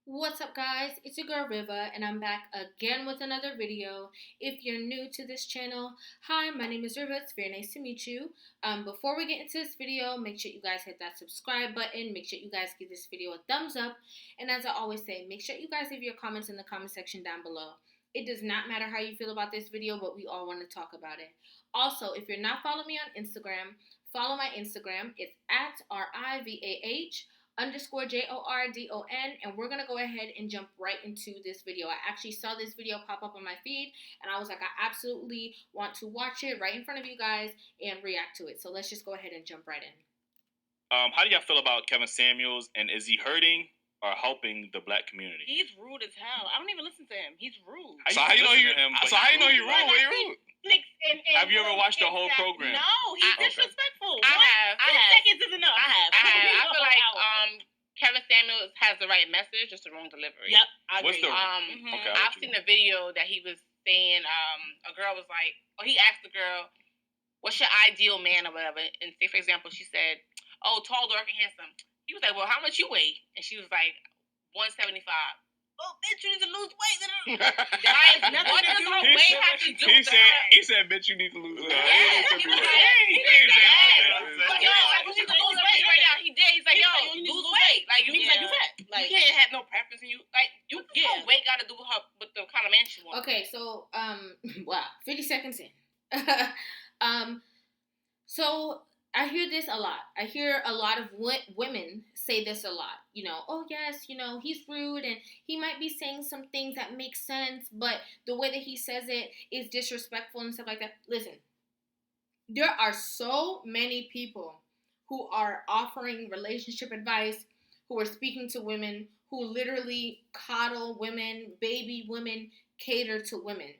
What's up, guys? It's your girl Riva, and I'm back again with another video. If you're new to this channel, hi, my name is Riva. It's very nice to meet you. Before we get into this video, make sure you guys hit that subscribe button. Make sure you guys give this video a thumbs up. And as I always say, make sure you guys leave your comments in the comment section down below. It does not matter how you feel about this video, but we all want to talk about it. Also, if you're not following me on Instagram, follow my Instagram. It's at RIVAH_JORDON, and we're gonna go ahead and jump right into this video. I actually saw this video pop up on my feed, and I was like, I absolutely want to watch it right in front of you guys and react to it. So let's just go ahead and jump right in. How do y'all feel about Kevin Samuels, and is he hurting or helping the black community? He's rude as hell. I don't even listen to him. He's rude. So how you know he? So how you know he rude? Where you rude? Have you ever watched the whole program? No, he's disrespectful. I have. 10 seconds is enough. I have. I feel like Kevin Samuels has the right message, just the wrong delivery. Yep, I agree. What's the? Okay, I've seen a video that he was saying. A girl was like, or he asked the girl, "What's your ideal man or whatever?" And say, for example, she said, "Oh, tall, dark, and handsome." He was like, "Well, how much you weigh?" And she was like, 175. Oh, bitch, you need to lose weight. What does her weight have to do with her? He said, "Bitch, you need to lose weight." He was like, He didn't say that. yo, like, you need to lose weight right now. He did. He's like, yo, you need to lose lose weight. Like, you fat. Like, you can't have no preference in you. Like, what does her weight got to do with her, with the kind of man she wants? Okay, so wow, 50 seconds in. So I hear this a lot. I hear a lot of women say this a lot. You know, oh yes, you know, he's rude and he might be saying some things that make sense, but the way that he says it is disrespectful and stuff like that. Listen, there are so many people who are offering relationship advice, who are speaking to women, who literally coddle women, baby women, cater to women.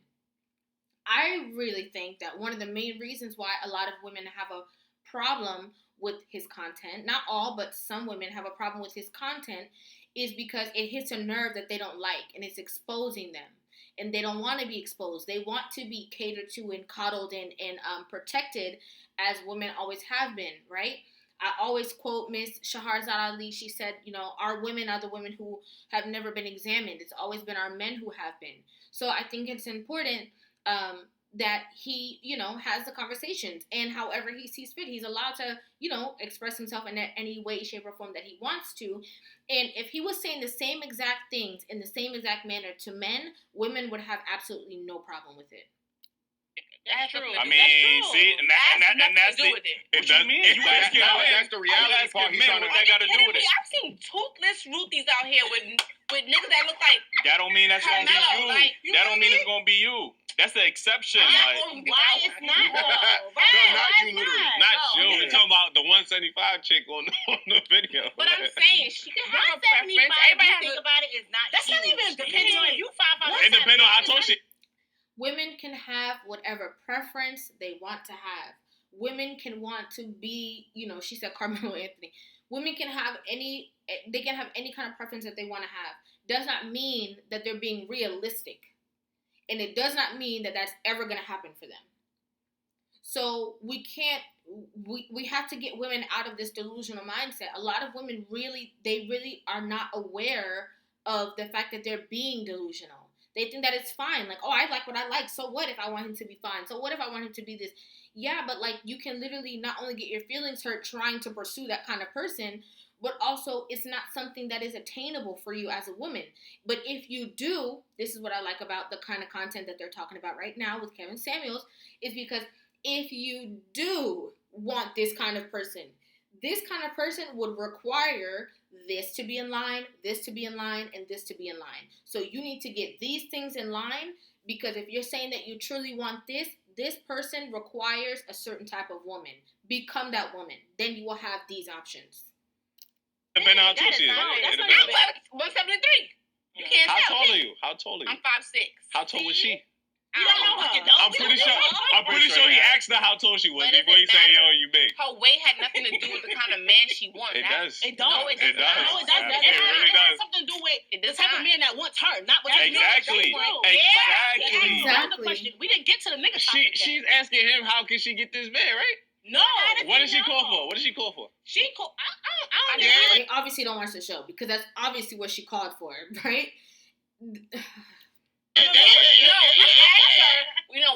I really think that one of the main reasons why a lot of women have a problem with his content, not all, but some women have a problem with his content, is because it hits a nerve that they don't like and it's exposing them. And they don't want to be exposed. They want to be catered to and coddled and protected as women always have been, right? I always quote Miss Shahrazad Ali. She said, you know, our women are the women who have never been examined. It's always been our men who have been. So I think it's important that he, you know, has the conversations, and however he sees fit, he's allowed to, you know, express himself in any way, shape, or form that he wants to. And if he was saying the same exact things in the same exact manner to men, women would have absolutely no problem with it. That's true. I mean, see, and that's to do with it. What you mean? That's the reality part. What that got to do with it? I've seen toothless Ruthie's out here with niggas that look like. That don't mean that's gonna be you. Like, That don't mean it's gonna be you. That's the exception. Like, why it's not? No, not you, literally. not you. We're talking about the 175 chick on the video. But I'm saying she can have a preference. 175, Everybody you has think a, about it, is not That's huge. not even depending on you. 5'5". It depends on how tall she. Women can have whatever preference they want to have. Women can want to be, you know, she said Carmelo Anthony. Women can have they can have any kind of preference that they want to have. Does not mean that they're being realistic. And it does not mean that that's ever going to happen for them. So we have to get women out of this delusional mindset. A lot of women really are not aware of the fact that they're being delusional. They think that it's fine. Like, oh, I like what I like. So what if I want him to be fine? So what if I want him to be this? Yeah, but like you can literally not only get your feelings hurt trying to pursue that kind of person, but also it's not something that is attainable for you as a woman. But if you do, this is what I like about the kind of content that they're talking about right now with Kevin Samuels, is because if you do want this kind of person would require this to be in line, this to be in line, and this to be in line. So you need to get these things in line, because if you're saying that you truly want this person requires a certain type of woman. Become that woman. Then you will have these options. Depending on how tall she is. I'm 173. You can't tell. How tall are you? I'm 5'6". How tall was she? I don't know her. I'm pretty sure he asked her how tall she was before he said, "Yo, you big." Her weight had nothing to do with the kind of man she wants. It does. It don't. No, it does. No, it doesn't. It really It does. has something to do with the It does type of not. man that wants her, not what you Exactly. Yeah. Exactly. Another question. We didn't get to the nigga topic yet. She's asking him, how can she get this man, right? No. What did she call for? What did she call for? She called. I don't Yeah. know. They obviously don't watch the show because that's obviously what she called for, right? No, he asked her,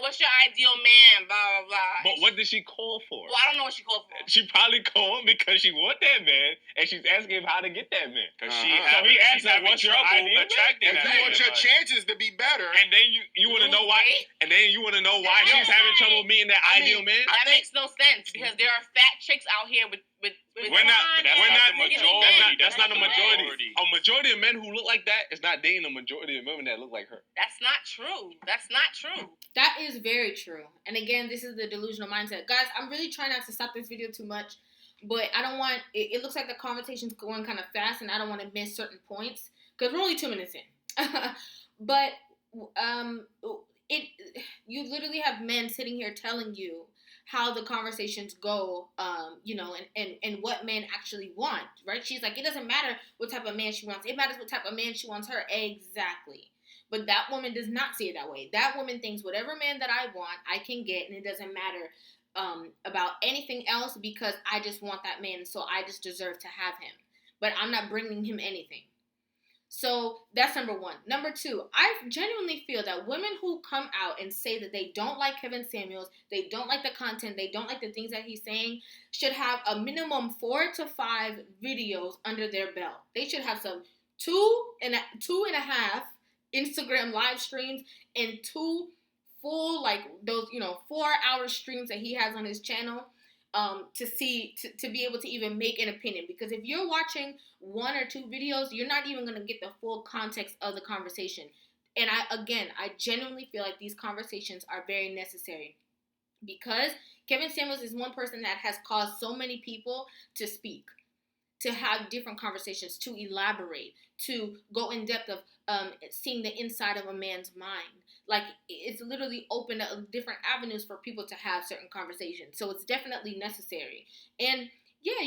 what's your ideal man, blah, blah, blah. But what did she call for? Well, I don't know what she called for. She probably called because she want that man, and she's asking him how to get that man. Because So he asked her, "What's your ideal man?" attracting And that you want man, your chances to be better. And then you want to know why. And then you want to know why she's having trouble meeting that ideal man. That makes no sense because there are fat chicks out here with We're not. But that's We're not not. the majority. That's not the majority. majority. A majority of men who look like that is not dating a majority of women that look like her. That's not true. That's not true. That is very true. And again, this is the delusional mindset. Guys, I'm really trying not to stop this video too much, but I don't want, it looks like the conversation's going kind of fast and I don't want to miss certain points because we're only 2 minutes in. But you literally have men sitting here telling you how the conversations go, and what men actually want, right? She's like, it doesn't matter what type of man she wants. It matters what type of man she wants her. Exactly. But that woman does not see it that way. That woman thinks whatever man that I want, I can get, and it doesn't matter about anything else because I just want that man, so I just deserve to have him. But I'm not bringing him anything. So that's number one. Number two, I genuinely feel that women who come out and say that they don't like Kevin Samuels, they don't like the content, they don't like the things that he's saying, should have a minimum 4 to 5 videos under their belt. They should have some 2.5 Instagram live streams and 2 full, like those, 4-hour streams that he has on his channel. To be able to even make an opinion, because if you're watching 1 or 2 videos, you're not even going to get the full context of the conversation. And I genuinely feel like these conversations are very necessary because Kevin Samuels is one person that has caused so many people to speak, to have different conversations, to elaborate, to go in depth of seeing the inside of a man's mind. Like, it's literally opened up different avenues for people to have certain conversations. So it's definitely necessary. And yeah,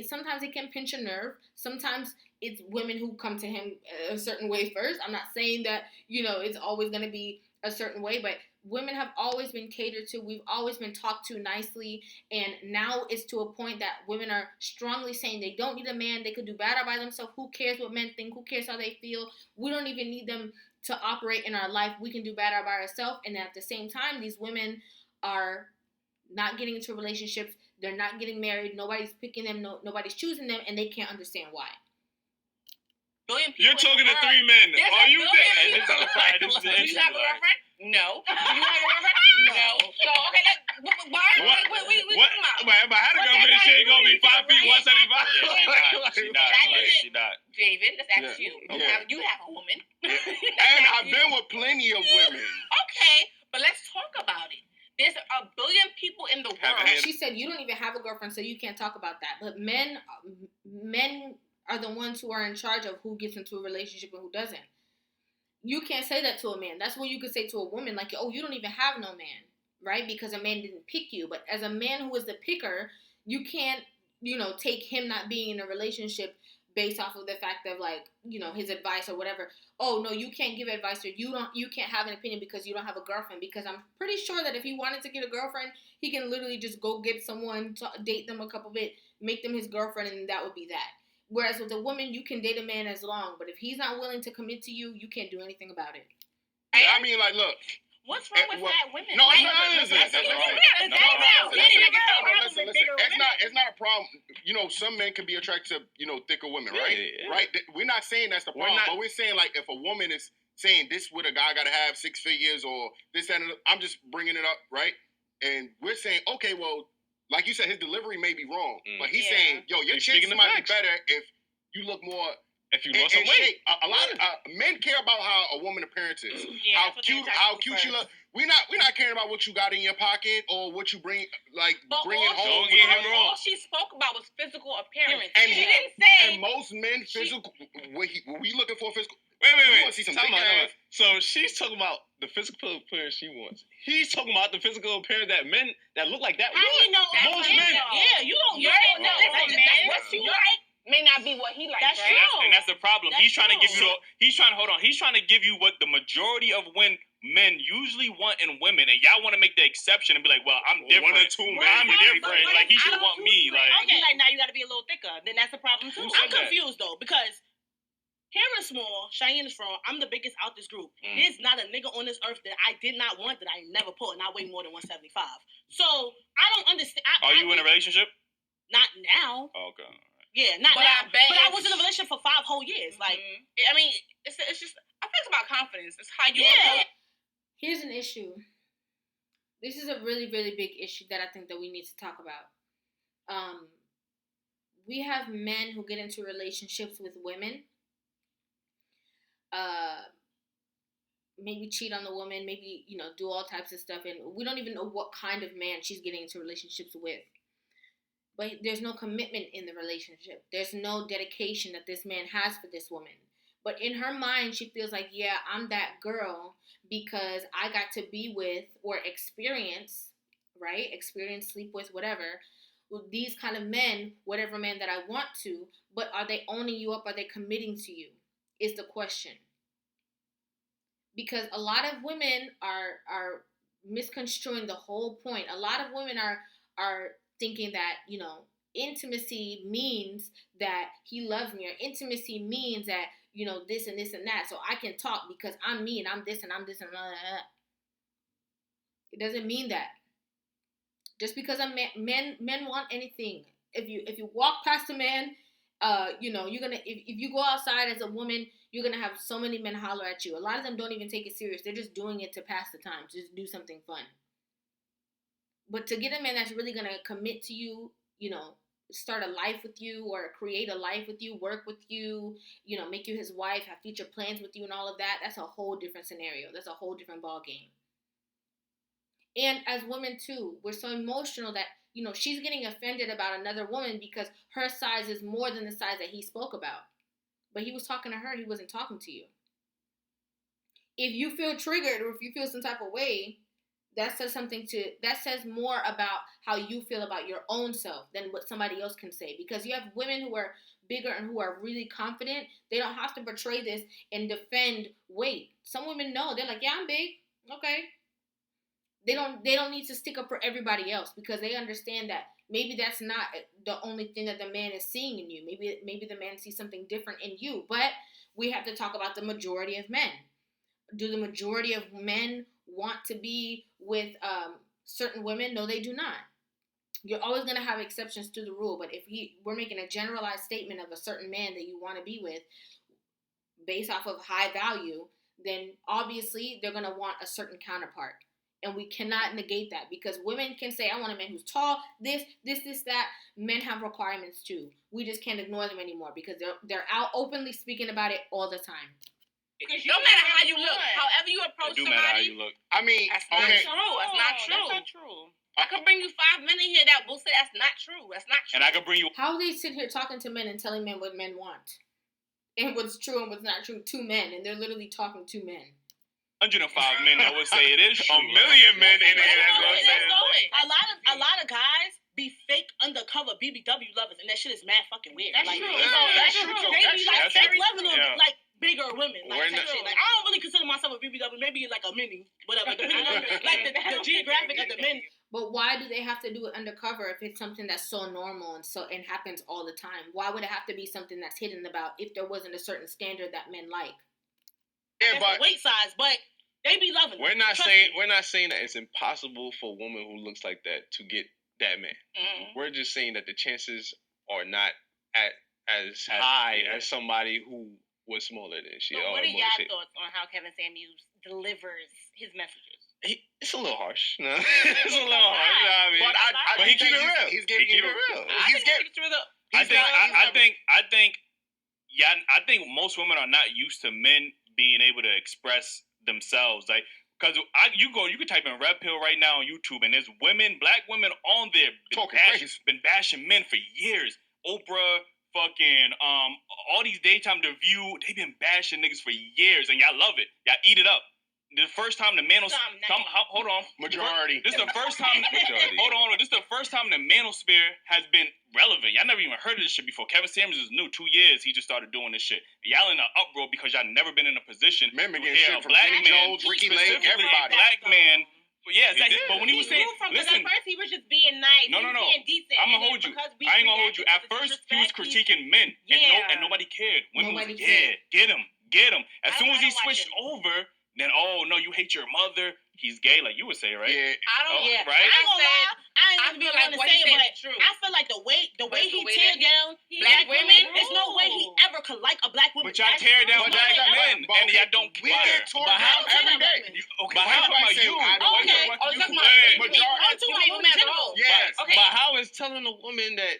sometimes it can pinch a nerve. Sometimes it's women who come to him a certain way first. I'm not saying that, it's always going to be a certain way, but women have always been catered to. We've always been talked to nicely. And now it's to a point that women are strongly saying they don't need a man. They could do better by themselves. Who cares what men think? Who cares how they feel? We don't even need them to operate in our life. We can do better by ourselves. And at the same time, these women are not getting into relationships. They're not getting married. Nobody's picking them. Nobody's choosing them. And they can't understand why. You're talking to 3 men. Are you there? Do you have a girlfriend? No. Do you have a girlfriend? No. So, okay, why? If I had a girlfriend, she ain't going to be 5 feet, 175. She not. David, let's ask you. Yeah. You have a woman. And I've been with plenty of women. Okay, but let's talk about it. There's a billion people in the world. She said you don't even have a girlfriend, so you can't talk about that. But men are the ones who are in charge of who gets into a relationship and who doesn't. You can't say that to a man. That's what you could say to a woman, like, oh, you don't even have no man, right? Because a man didn't pick you. But as a man who is the picker, you can't, take him not being in a relationship based off of the fact of, like, his advice or whatever. Oh, no, you can't give advice, or you can't have an opinion because you don't have a girlfriend. Because I'm pretty sure that if he wanted to get a girlfriend, he can literally just go get someone, date them a couple bit, make them his girlfriend, and that would be that. Whereas with a woman, you can date a man as long, but if he's not willing to commit to you, you can't do anything about it. I mean, like, look. What's wrong with that women? No, Listen. It's not a problem. Some men can be attracted to, thicker women, right? Yeah. Right? We're not saying that's the problem, but we're saying, like, if a woman is saying this what a guy got to have 6 figures or this and I'm just bringing it up, right? And we're saying, okay, well, like you said, his delivery may be wrong, but he's saying, yo, your chances might be better if you look more. If you lost some weight. A lot of men care about how a woman appearance is. Yeah, how cute she look. We're not caring about what you got in your pocket or what you bring bringing home. Don't get him wrong. All she spoke about was physical appearance. And she didn't say. And most men physical. Were we looking for physical? Wait. You wanna see some big ass? So she's talking about the physical appearance she wants. He's talking about the physical appearance that men that look like that. How do you know? Most men. Yeah, you don't know. That's what you like. may not be what he likes. That's right? true. And that's the problem. That's He's trying to give true. you. He's trying to give you what the majority of men usually want in women, and y'all want to make the exception and be like, "Well, I'm different. One or two men. I'm different. Like he should want me." Like Okay, like now you got to be a little thicker. Then that's a problem too. Who I'm said that? confused though because Cameron's small, Cheyenne is strong. I'm the biggest out this group. Mm. There's not a nigga on this earth that I did not want that I never put, and I weigh more than 175. So I don't understand. are you in a relationship? Not now. Oh, okay. Yeah, not But now. I bet But I it's- was in a relationship for 5 whole years. Like, I mean, it's just. I think it's about confidence. It's how you. yeah. Here's an issue. This is a really, really big issue that I think that we need to talk about. We have men who get into relationships with women. Maybe cheat on the woman, maybe, do all types of stuff, and we don't even know what kind of man she's getting into relationships with. But there's no commitment in the relationship. There's no dedication that this man has for this woman. But in her mind, she feels like, yeah, I'm that girl because I got to be with or experience, sleep with, whatever, with these kind of men, whatever man that I want to, but are they owning you up? Are they committing to you? Is the question. Because a lot of women are misconstruing the whole point. A lot of women are thinking that, intimacy means that he loves me, or intimacy means that, this and this and that, so I can talk because I'm me and I'm this and I'm this and that. It doesn't mean that. Just because men want anything. If you walk past a man, you're gonna if you go outside as a woman, you're gonna have so many men holler at you. A lot of them don't even take it serious. They're just doing it to pass the time, to just do something fun. But to get a man that's really gonna commit to you, start a life with you or create a life with you, work with you, make you his wife, have future plans with you and all of that, that's a whole different scenario. That's a whole different ball game. And as women too, we're so emotional that, she's getting offended about another woman because her size is more than the size that he spoke about. But he was talking to her, he wasn't talking to you. If you feel triggered or if you feel some type of way, that says more about how you feel about your own self than what somebody else can say. Because you have women who are bigger and who are really confident. They don't have to portray this and defend weight. Some women know. They're like, yeah, I'm big. Okay. They don't need to stick up for everybody else because they understand that maybe that's not the only thing that the man is seeing in you. Maybe the man sees something different in you. But we have to talk about the majority of men. Do the majority of men want to be with certain women? No, they do not. You're always going to have exceptions to the rule. But if we're making a generalized statement of a certain man that you want to be with based off of high value, then obviously they're going to want a certain counterpart. And we cannot negate that because women can say, I want a man who's tall, this, that. Men have requirements too. We just can't ignore them anymore because they're out openly speaking about it all the time. Because no matter how you look, however you approach It do matter how somebody, you look. I mean, that's okay. not true. That's not true. That's not true. I could bring you 5 men in here that will say that's not true. That's not true. And I could bring you. How they sit here talking to men and telling men what men want and what's true and what's not true to men, and they're literally talking to men. 105 men, I would say it is true. A million men in there. That's what I'm saying. A lot of guys be fake undercover BBW lovers, and that shit is mad fucking weird. That's like, true. That's true. They be like That's fake true. loving on Yeah. like bigger women, like We're type not- shit. Like I don't really consider myself a BBW. Maybe like a mini, whatever. Depending on like the geographic of the men. But why do they have to do it undercover if it's something that's so normal and happens all the time? Why would it have to be something that's hidden about if there wasn't a certain standard that men like? Yeah, That's but the weight size, but they be loving. We're not Trust saying me. that it's impossible for a woman who looks like that to get that man. Mm-hmm. We're just saying that the chances are not as high as somebody who was smaller than she. So or what are more y'all shape. thoughts on how Kevin Samuels delivers his messages? It's a little harsh. No, it's a little harsh. I mean, but he keep it think real. He's giving He you keep it real. I He's think getting. it's real. I think most women are not used to men being able to express themselves. Like, because you can type in red pill right now on YouTube, and there's black women on there been bashing men for years. Oprah, fucking, all these daytime The View, they've been bashing niggas for years, and y'all love it. Y'all eat it up. the first time the manosphere. Hold on. Majority. This is the first time. Majority. Hold on. This is the first time the manosphere has been relevant. Y'all never even heard of this shit before. Kevin Samuels is new. 2 years he just started doing this shit. Y'all in an uproar because y'all never been in a position. Men been to getting hear shit a from black Vinny man, Jones, Ricky Lake, specifically everybody. Black man. But yeah, exactly. did. But when he was saying, listen, at first he was just being nice. No. Being decent. I'm gonna hold you. I ain't gonna hold you. At first, he was critiquing men, and nobody cared. Women Nobody was, cared. get him. As soon as he I don't watch switched it. over, then no, you hate your mother. He's gay, like you would say, right? Yeah. I don't. Oh, Yeah. right? I ain't gonna lie. I I ain't feel even like gonna what say he it, said but is true. I feel like the way he way tear that down black black women, women, there's no way he ever could like a black woman. But y'all That's tear true. down But black that- men, but and okay, y'all don't we care. get torn But down how- every day. Okay, But but how how do I about say you? I don't Why care? you- Oh, you're talking you- about Hey, majority- I'm talking about women in general. Yes. Okay. But how is telling a woman that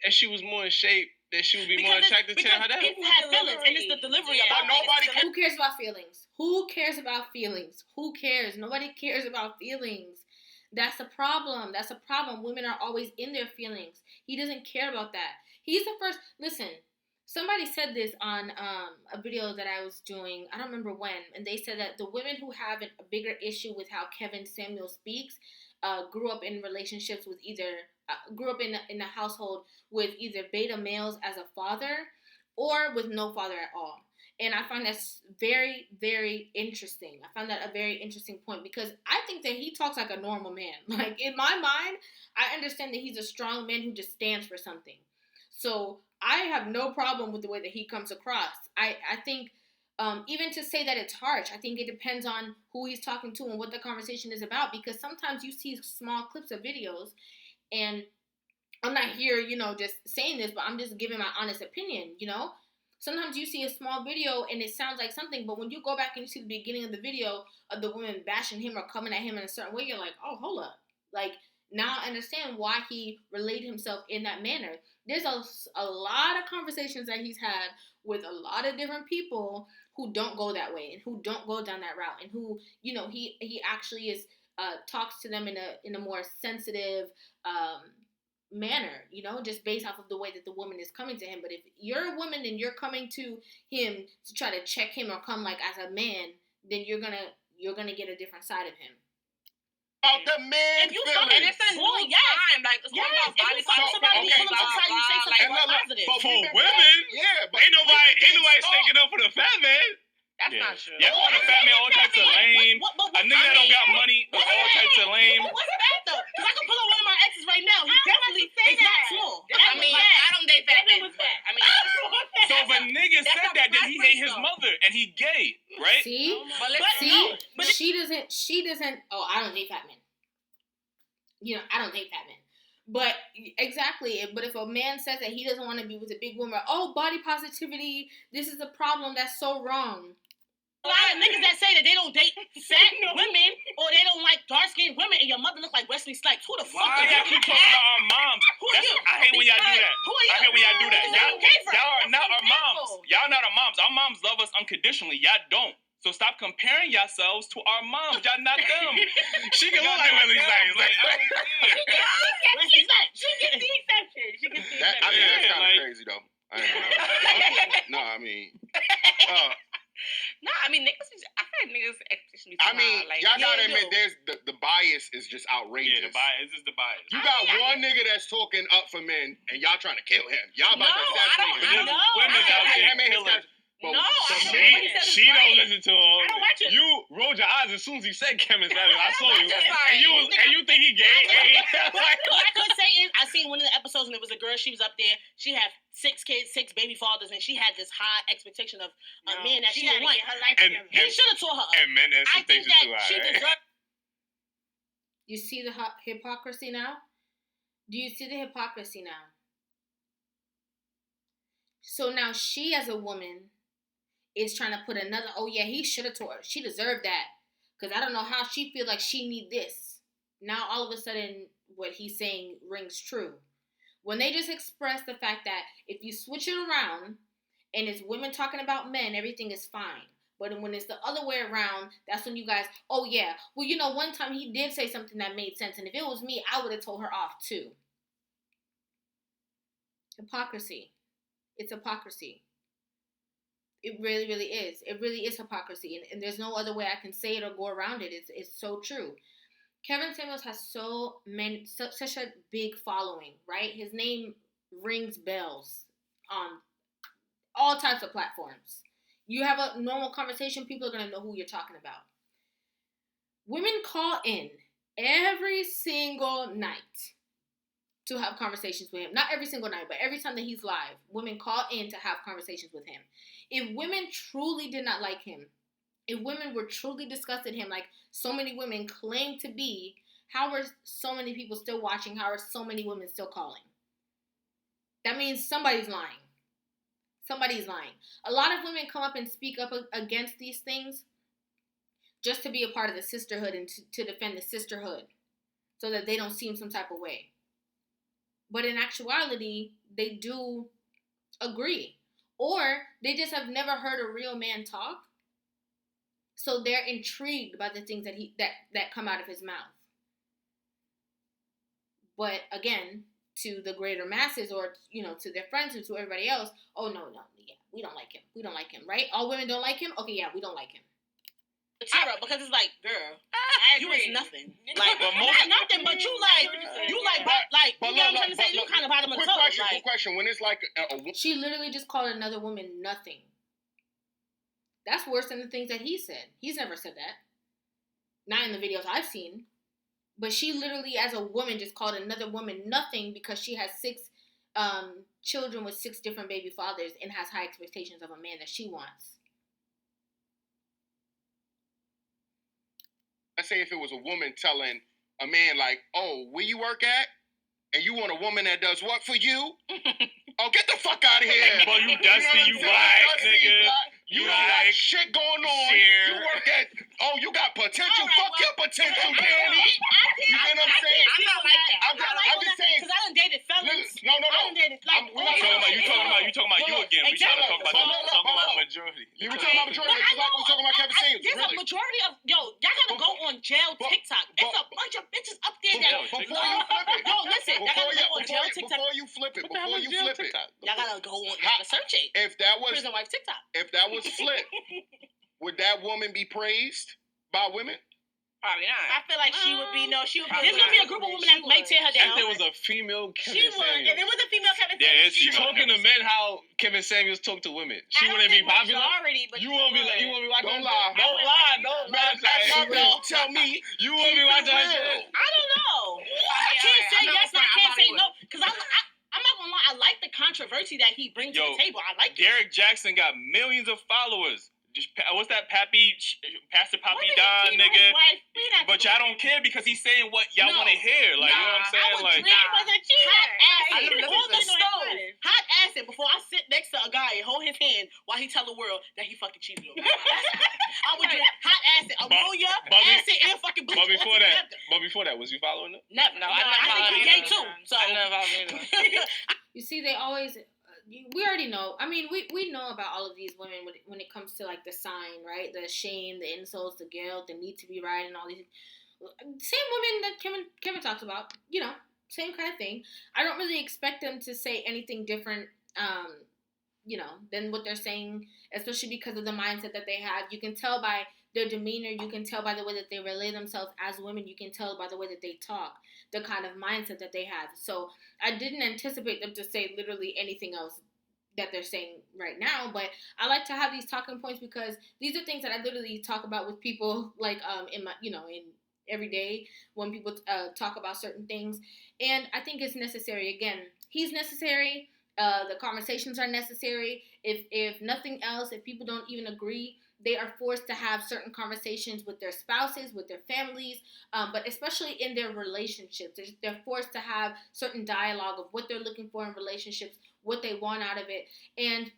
if she was more in shape, that she would be more attracted to her down? People have feelings, and it's the delivery Yeah. about But nobody things. Who cares about feelings? Who cares about feelings? Who cares? Nobody cares about feelings. That's a problem. That's a problem. Women are always in their feelings. He doesn't care about that. He's the first. Listen, somebody said this on a video that I was doing. I don't remember when, and they said that the women who have a bigger issue with how Kevin Samuel speaks grew up in relationships with grew up in a household with either beta males as a father or with no father at all. And I find that's very, very interesting. I found that a very interesting point because I think that he talks like a normal man. Like, in my mind, I understand that he's a strong man who just stands for something. So I have no problem with the way that he comes across. I think even to say that it's harsh, I think it depends on who he's talking to and what the conversation is about, because sometimes you see small clips of videos, and I'm not here, just saying this, but I'm just giving my honest opinion, Sometimes you see a small video and it sounds like something, but when you go back and you see the beginning of the video of the woman bashing him or coming at him in a certain way, you're like, oh, hold up. Like, now I understand why he relayed himself in that manner. There's a lot of conversations that he's had with a lot of different people who don't go that way and who don't go down that route, and who, he actually is talks to them in a more sensitive manner, just based off of the way that the woman is coming to him. But if you're a woman and you're coming to him to try to check him or come like as a man, then you're gonna get a different side of him. About the man And it's a new time. Like, it's Yes, all about if body you talk positive, about okay, people outside, you say something and look, positive. but For we've been- women? Yeah, but Ain't nobody sticking up for the fat man. That's Yeah. not true. Y'all calling a fat man all types of lame. A nigga that don't got money is all types of lame. What's that though? Because I can pull up one of my exes right now. He definitely is not small. I mean, I don't date fat men, was but fat. I mean, So if a nigga That's said a that, then he hate his preference, though. mother and he gay, right? See? but listen, She doesn't, oh, I don't date fat men. I don't date fat men. But exactly, but if a man says that he doesn't want to be with a big woman, oh, body positivity, this is a problem, that's so wrong. A lot of niggas that say that they don't date fat women or they don't like dark-skinned women and your mother look like Wesley Snipes. Who the fuck Why are y'all you? keep talking about our moms? Who are you? I hate when y'all do that. Who are you? I hate when y'all do that. Who are you? Y'all are not our moms. People. Y'all not our moms. Our moms love us unconditionally. Y'all don't. So stop comparing yourselves to our moms. Y'all not them. She can look Y'all like not Wesley them. Snipes. Like, I don't care. Wesley Snipes. she gets the exception. She gets the That, I exception. mean, that's Yeah, kind of like- crazy though. I ain't gonna lie. No, I mean, No, I mean, niggas. I heard niggas expectations. Like, y'all gotta yeah, admit, there's the bias is just outrageous. Yeah, the bias. It's just the bias. You got one nigga that's talking up for men, and y'all trying to kill him. Y'all about to No, assassinate I him. don't- Women out I there mean, his killing. guys- but- No, I but don't men- know what he said is She don't right. listen to him. I don't watch it. You rolled your eyes as soon as he said Kevin Samuels. I saw you. That's right. And you think he gay? What I could say is, I seen one of the episodes and it was a girl. She was up there. She had 6 kids, 6 baby fathers, and she had this high expectation of a man that she would want. Her life And- together. He should have taught her up. And men I think expectations that too high, she right? deserves. You see the hypocrisy now? Do you see the hypocrisy now? So now she, as a woman, is trying to put another, oh yeah, he should have told her. She deserved that. Because I don't know how she feel like she need this. Now all of a sudden, what he's saying rings true. When they just express the fact that if you switch it around, and it's women talking about men, everything is fine. But when it's the other way around, that's when you guys, oh yeah, well, one time he did say something that made sense. And if it was me, I would have told her off too. Hypocrisy. It's hypocrisy. It really, really is. It really is hypocrisy, and there's no other way I can say it or go around it. It's so true. Kevin Samuels has such a big following, right? His name rings bells on all types of platforms. You have a normal conversation, people are gonna know who you're talking about. Women call in every single night to have conversations with him. Not every single night, but every time that he's live, women call in to have conversations with him. If women truly did not like him, if women were truly disgusted him, like so many women claim to be, how are so many people still watching? How are so many women still calling? That means somebody's lying. Somebody's lying. A lot of women come up and speak up against these things just to be a part of the sisterhood and to defend the sisterhood so that they don't seem some type of way. But in actuality, they do agree. Or they just have never heard a real man talk. So they're intrigued by the things that come out of his mouth. But again, to the greater masses or, to their friends or to everybody else, oh, no, yeah, we don't like him. We don't like him, right? All women don't like him? Okay, yeah, we don't like him. Because it's like, girl, you was nothing. Like, But not nothing, but you like, you know what I'm trying to say? You kind of bottom of the toe. Quick question. When it's like she literally just called another woman nothing. That's worse than the things that he said. He's never said that. Not in the videos I've seen. But she literally, as a woman, just called another woman nothing because she has 6 children with 6 different baby fathers and has high expectations of a man that she wants. Let's say if it was a woman telling a man like, oh, where you work at? And you want a woman that does what for you? Oh, get the fuck out of here. But you dusty, you black, nigga. You ain't got shit going on. You work at, you got potential. Right, Fuck your potential, Danny. You know what I'm saying? I'm not like that. I'm just saying. Because I done dated fellas. No. I done dated, like, You talking about you again. We trying to talk about majority. You were talking about majority. It's like we're talking about Kevin Samuels. There's a majority of, y'all gotta go on jail TikTok. It's a bunch of bitches up there that. Before you flip it. No, listen. Y'all gotta go on jail TikTok. Before you flip it. Y'all gotta go on search it. If that was Prison wife TikTok. If that was flipped, would that woman be praised by women? Probably not. I feel like she would be. No, she would be. There's There's gonna be a group of women that might tear her down. If there was a female Kevin She would. Samuels. If it was a female Kevin There Samuels, is she female would. Talking to men how Kevin Samuels talk to women. She wouldn't be popular. But You won't be like, you won't be watching. Don't lie. Don't lie. Don't lie. Don't tell me. You won't be watching her shit. I don't know. I can't say yes and I can't say no because I'm not gonna lie. I like the controversy that he brings to the table. I like Derek Jackson got millions of followers. What's that Pastor Pappy Don nigga? But y'all don't care because he's saying what y'all want to hear. Like, you know what I'm saying? Like, hot acid before I sit next to a guy and hold his hand while he tell the world that he fucking cheated on me. I would drink hot acid, ammonia, acid, and fucking bleach. But before that, was you following it? Never. No, I think he gay too. So I never followed either. You see, they always... We already know. I mean, we know about all of these women when it comes to, like, the sign, right? The shame, the insults, the guilt, the need to be right, and all these... Same women that Kevin talks about, same kind of thing. I don't really expect them to say anything different, than what they're saying, especially because of the mindset that they have. You can tell by their demeanor. You can tell by the way that they relay themselves as women. You can tell by the way that they talk, the kind of mindset that they have. So I didn't anticipate them to say literally anything else that they're saying right now, but I like to have these talking points because these are things that I literally talk about with people, like in my in every day when people talk about certain things, and I think it's necessary. Again, he's necessary. The conversations are necessary. If nothing else, if people don't even agree, they are forced to have certain conversations with their spouses, with their families, but especially in their relationships. They're forced to have certain dialogue of what they're looking for in relationships, what they want out of it. And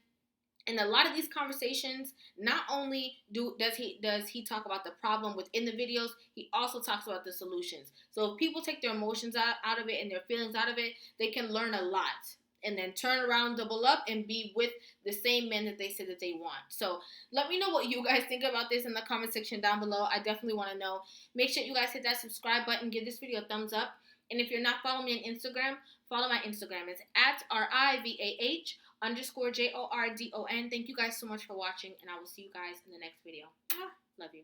in a lot of these conversations, not only does he talk about the problem within the videos, he also talks about the solutions. So if people take their emotions out of it and their feelings out of it, they can learn a lot. And then turn around, double up, and be with the same men that they said that they want. So let me know what you guys think about this in the comment section down below. I definitely want to know. Make sure you guys hit that subscribe button. Give this video a thumbs up. And if you're not following me on Instagram, Follow my Instagram. It's at RIVAH_JORDON. Thank you guys so much for watching, and I will see you guys in the next video. Love you.